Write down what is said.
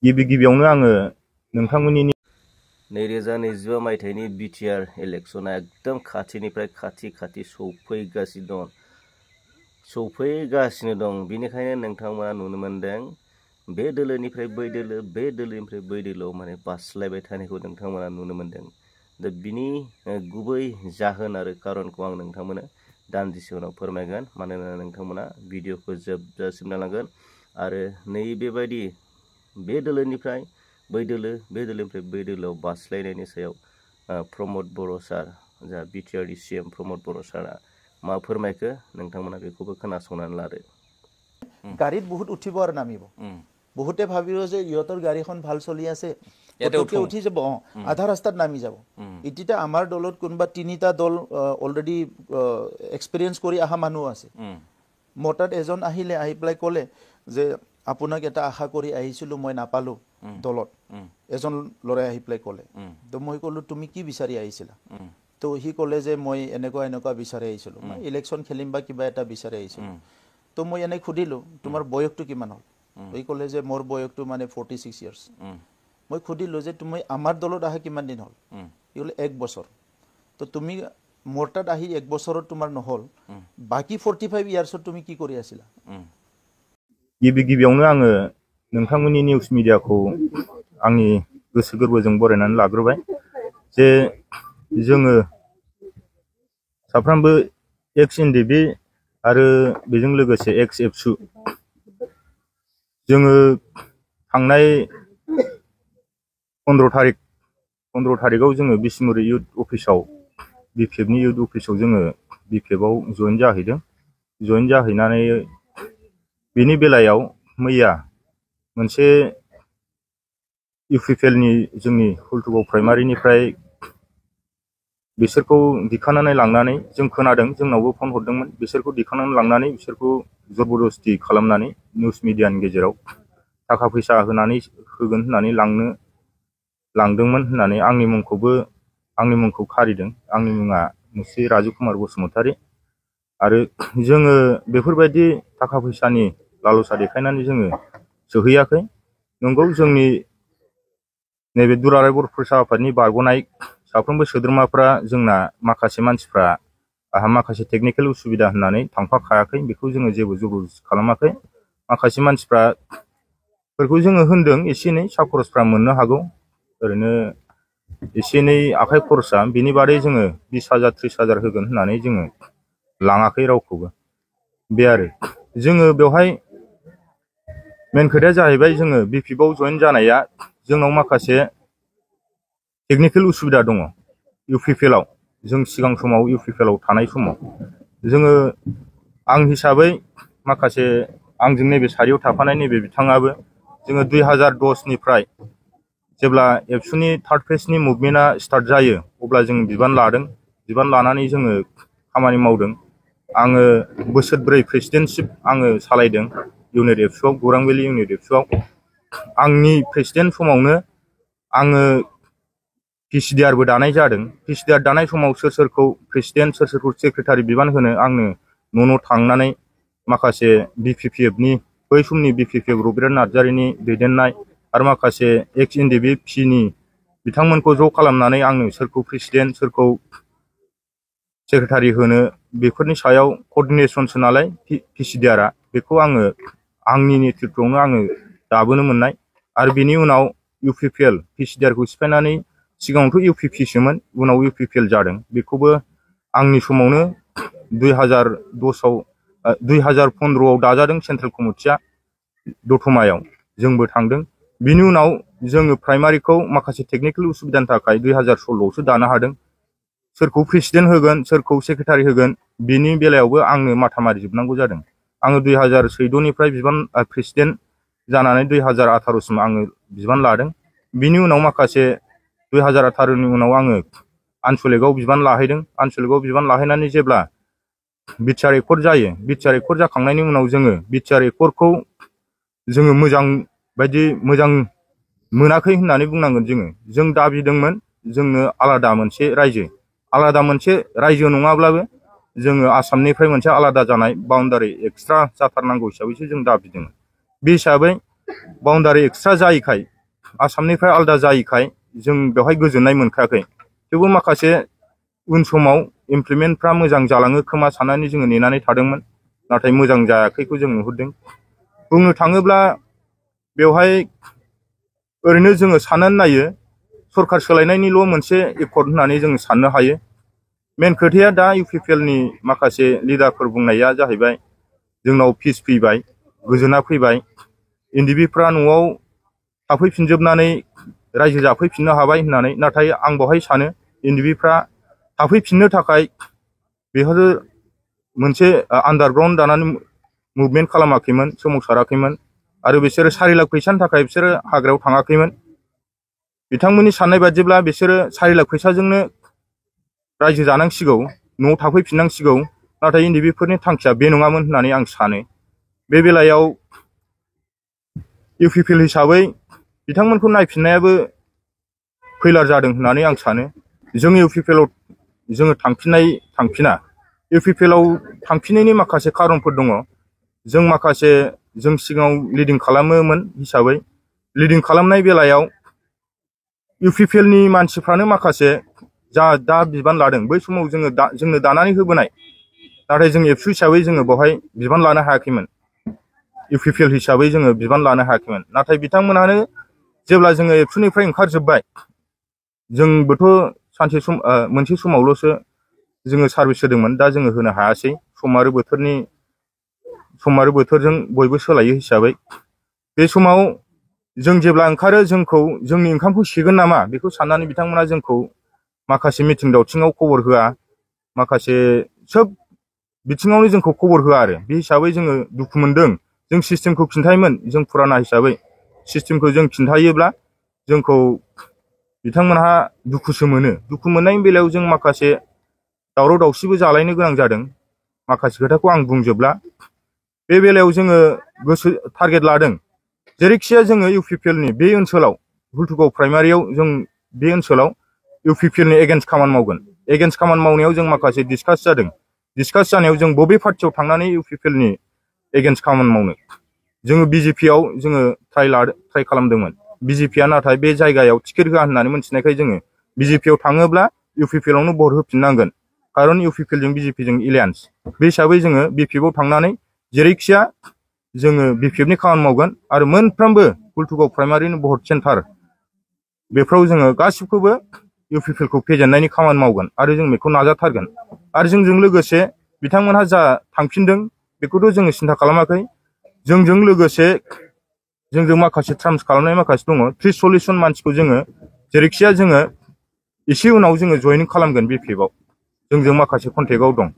गिबियावनो आङो नोंथांमोननि 2025 मायथाइनि बिटिआर इलेक्शना एकदम खाथिनिफ्राय खाथि सौफैगासिनो दं। बिनिखायनो नोंथांमोना नुनो मोनदों बे दोलोनिफ्राय बै दोलो, बे दोलोनिफ्राय बै दोलोआव माने बास्लायबाय थानायखौ नोंथांमोना नुनो मोनदों। दा बिनि गुबै जाहोन आरो खारनखौ आं नोंथांमोनो दान्दिसे उनाव फोरमायगोन। मानोना नोंथांमोना भिडिअखौ जोबजासिम नायलांगोन आरो नैबेबायदि बे दोलोनिफ्राय बै दोलो, बे दोलोनिफ्राय बै दोलोआव बास्लायनायनि सायाव प्रमद बर' सार, जा बिटिआरनि CM प्रमद बर' सारा मा फोरमायखो नोंथांमोना बेखौबो खोनासंनानै लादो। गाড়ীত বহুত উঠিব আৰু নামিব। বহুতে ভাবিব যে ইহঁতৰ গাড়ীখন ভাল চলি আছে, পটককে উঠি যাব, আধা ৰাস্তাত নামি যাব। এতিয়া আমাৰ দলত কোনোবা 3টা দল অলৰেডি এক্সপিৰিয়েঞ্চ কৰি অহা মানুহ আছে। মোৰ তাত এজন আহিলে, আহি পেলাই ক'লে যে আপোনাক এটা আশা কৰি আহিছিলোঁ, মই নাপালোঁ দলত। এজন ল'ৰাই আহি পেলাই ক'লে। তো মই ক'লোঁ তুমি কি বিচাৰি আহিছিলা? তো সি ক'লে যে মই এনেকুৱা বিচাৰি আহিছিলোঁ, মই ইলেকশ্যন খেলিম বা কিবা এটা বিচাৰি আহিছিলোঁ। তো মই এনে সুধিলোঁ তোমাৰ বয়সটো কিমান হ'ল? সি ক'লে যে মোৰ বয়সটো মানে 46 ইয়াৰ্ছ। মই সুধিলোঁ যে তুমি আমাৰ দলত আহা কিমান দিন হ'ল? সি ক'লে 1 বছৰ। তো তুমি মোৰ তাত আহি 1 বছৰত তোমাৰ নহ'ল, বাকী 45 ইয়াৰ্ছত তুমি কি কৰি আছিলা? गिबियावनो आङो नोंथांमोननि निउस मिडियाखौ आंनि गोसो गोरबोजों बरायनानै लाग्रोबाय जे जोङो साफ्रोमबो एक्स एनडिबि आरो बेजों लोगोसे एक्स एबसु जोङो थांनाय 15 तारिखआव जोङो बिसमुरि इउथ अफिसाव बिपिएफनि इउथ अफिसाव जोङो बिपिएफआव जइन जाहैदों। जइन जाहैनानै बिनि बेलायाव मैया मोनसे इउपिपिएलनि जोंनि हुलथुगाव प्राइमारिनिफ्राय बिसोरखौ दिखांनानै लांनानै जों खोनादों, जोंनावबो फन हरदोंमोन, बिसोरखौ दिखांनानै लांनानै बिसोरखौ जबरदस्ति खालामनानै निउस मिडियानि गेजेराव थाखा फैसा होनानै होगोन होननानै लांदोंमोन होननानै आंनि मुंखौ खारिदों। आंनि मुङा मुस्रि राजु कुमार बसुमतारी। आरो जोङो बेफोरबायदि थाखा फैसानि लालसा देखायनानै जोङो सोहैयाखै। नंगौ, जोंनि नैबे दुलाराय बर' फरायसा आफादनि बारग'नाय साफ्रोमबो सोद्रोमाफ्रा जोंना माखासे मानसिफ्रा आहा माखासे टेकनिकेल उसुबिदा होननानै थांफाखायाखै, बेखौ जोङो जेबो जबरदस्ति खालामाखै। माखासे मानसिफोरखौ जोङो होनदों एसे एनै सा खरसफ्रा मोननो हागौ, ओरैनो एसे एनै आखाइ खरसा, बिनि बादै जोङो 20,000 30,000 होगोन होननानै जोङो लाङाखै रावखौबो। बे आरो जोङो बेवहाय मेन खोथाया जाहैबाय जोङो बिपिएफआव जइन जानाया जोंनाव माखासे टेकनिकेल उसुबिदा दङ। इउपिपिएलआव जों सिगां समाव इउपिपिएलआव थानाय समाव जोङो आं हिसाबै माखासे आंजों नैबे सारियाव थाफानाय नैबे बिथाङाबो जोङो 2010निफ्राय जेब्ला एबसुनि 3rd फेजनि मुभमेन्टआ स्टार्ट जायो अब्ला जों बिबान लादों। बिबान लानानै जोङो खामानि मावदों। आङो बोसोरब्रै प्रेसिडेन्टशिप आङो सालायदों इउनिट एबसुआव, गौरां भेलि इउनिट एबसुआव। आंनि प्रेसिडेन्ट समावनो आङो पिसिडिआरबो दानाय जादों। पिसिडिआर दानाय समाव सोर सोरखौ प्रेसिडेन्ट, सोर सोरखौ सेक्रेटारि बिबान होनो आंनो न' थांनानै माखासे बिपिपिएफनि बै समनि बिपिपिएफ रबिराज नार्जारिनि दैदेननाय आरो माखासे एक्स एनडिबि पिनि बिथांमोनखौ ज' खालामनानै आंनो सोरखौ प्रेसिडेन्ट, सोरखौ सेक्रेटारि होनो बेफोरनि सायाव कर्डिनेसनसो नालाय पिसिडिआरआ, बेखौ आङो आंनि नेतृत्वआवनो आङो दाबोनो मोननाय। आरो बिनि उनाव इउपिपिएल पिसिडिआरखौ सिफायनानै सिगाङावथ' इउपिपिसोमोन, उनाव इउपिपिएल जादों। बेखौबो आंनि समावनो 2015आव दाजादों सेन्ट्रेल कमिटिया दतमायाव, जोंबो थांदों। बिनि उनाव जोङो प्राइमारिखौ माखासे टेकनिकेल उसुबिदानि थाखाय 2016आवसो दानो हादों। सोरखौ प्रेसिडेन्ट होगोन, सोरखौ सेक्रेटारि होगोन, बिनि बेलायावबो आंनो माथा मारिजोबनांगौ जादों। आङो 2014निफ्राय प्रेसिडेन्ट जानानै 2018सिम आङो बिबान लादों। बिनि उनाव माखासे 2018नि उनाव आङो आनसलिकआव बिबान लाहैदों। आनसलिकआव बिबान लाहैनानै जेब्ला बिटिआर एकर्ड जायो, बिटिआर एकर्ड जाखांनायनि उनाव जोङो बिटिआर एकर्डखौ जोङो मोजां मोनाखै होननानै बुंनांगोन। जों दाबिदोंमोन जोंनो आलादा मोनसे रायजो नङाब्लाबो जोङो आसामनिफ्राय मोनसे आलादा जानाय बाउन्डारि एक्सट्रा जाथारनांगौ हिसाबैसो जों दाबिदोंमोन। बे हिसाबै बाउन्डारि एक्सट्रा जायैखाय आसामनिफ्राय आलादा जायैखाय जों बेवहाय गोजोननाय मोनखायाखै। थेवबो माखासे उन समाव इमप्लिमेन्टफ्रा मोजां जालाङो खोमा साननानै जोङो नेनानै थादोंमोन, नाथाय मोजां जायाखैखौ जों नुहुरदों। बुंनो थाङोब्ला बेवहाय ओरैनो जोङो साननानै नायो सरखार सोलायनायनिल' मोनसे एकर्ड होननानै जों साननो हायो। मेन खोथाया दा इउपिपिएलनि माखासे लिडारफोर बुंनाया जाहैबाय जोंनाव पिस फैबाय, गोजोना फैबाय, एनडिएफबिफ्रा न'आव थाफैफिनजोबनानै रायजो जाफैफिननो हाबाय होननानै। नाथाय आं बेवहाय सानो एनडिएफबिफ्रा थाफैफिननो थाखाय बेफोर मोनसे आन्डारग्राउन्ड दानानै मुभमेन्ट खालामाखैमोन, सोमावसाराखैमोन, आरो बिसोरो 4 लाख फैसानि थाखाय बिसोरो हाग्रायाव थाङाखैमोन। बिथांमोननि साननाय बादिब्ला बिसोरो 4 लाख फैसाजोंनो रायजो जानांसिगौ, न'आव थाफैफिननांसिगौ। नाथाय एनडिएफबिफोरनि थांखिया बे नङामोन होननानै आं सानो। बे बेलायाव इउपिपिएल हिसाबै बिथांमोनखौ नायफिननायाबो फैलार जादों होननानै आं सानो। जों इउपिपिएलआव जोङो थांफिना। इउपिपिएलआव थांफिननायनि माखासे खारनफोर दङ। जों सिगाङाव लिडिं खालामोमोन हिसाबै लिडिं खालामनाय बेलायाव इउपिपिएलनि मानसिफ्रानो माखासे दा बिबान लादों बै समाव जोंनो दानानै होबोनाय, नाथाय जों एबसु हिसाबै जोङो बेवहाय बिबान लानो हायाखैमोन। इउपिपिएल हिसाबै जोङो बिबान लानो हायाखैमोन। नाथाय बिथांमोनानो जेब्ला जोङो एबसुनिफ्राय ओंखारजोब्बाय, जोंबोथ' मोनसे समावल'सो जोङो सार्भिस होदोंमोन, दा जोङो होनो हायासै। सम आरो बोथोरजों बयबो सोलायो हिसाबै बे समाव जों जेब्ला ओंखारो जोंनि ओंखामखौ सेगोन नामा बेखौ साननानै बिथांमोना जोंखौ माखासे मिथिं दावथिङाव खबर होआ, माखासे सोब बिथिङावनो जोंखौ खबर होआ आरो। बे हिसाबै जोङो दुखु मोनदों। जों सिस्टेमखौ खिन्थायोमोन, जों फुराना हिसाबै सिस्टेमखौ जों खिन्थायोब्ला जोंखौ बिथांमोनहा दुखुसो मोनो। दुखु मोननायनि बेलायाव जों माखासे दावराव दावसिबो जालायनो गोनां जादों। माखासे खोथाखौ आं बुंजोबला। बे बेलायाव जोङो टारगेट लादों जेरैखिया जोङो इउपिपिएलनि बे ओनसोलाव हुल्टुगाव प्राइमारियाव जों बे ओनसोलाव इउपिपिएलनि एगेन्स्ट खामानि मावगोन। एगेन्स्ट खामानि मावनायाव जों माखासे डिसकास जादों। डिसकास जानायाव जों बबे पार्टियाव थांनानै इउपिपिएलनि एगेन्स्ट खामानि मावनो जोङो बिजेपियाव जोङो ट्राइ खालामदोंमोन। बिजेपिया नाथाय बे जायगायाव टिकेट होआ होननानै मोनथिनायखाय जोङो बिजेपियाव थाङोब्ला इउपिपिएलआवनो भट होफिननांगोन, खारन इउपिपिएलजों बिजेपिजों एलायन्स। बे हिसाबै जोङो बिपिएफआव थांनानै जेरैखिया जोङो बिपिएफनि खामानि मावगोन आरो मोनफ्रोमबो हुल्टुगाव प्राइमारिनि भट सेन्टार बेफ्राव जोङो गासिबखौबो इउपिपिएलखौ फेजेननायनि खामानि मावगोन आरो जों बेखौ नाजाथारगोन। आरो जोंजों लोगोसे बिथांमोनहा जा थांफिनदों बेखौथ' जोङो सिन्था खालामाखै। जोंजों लोगोसे जोंजों माखासे टार्म्स खालामनाय माखासे दङ। 30-40 जन मानसिखौ जोङो जेरैखिया जोङो एसे उनाव जोङो जयनिं खालामगोन बिपिएफआव। जोंजों माखासे कन्टेक्टआव दं।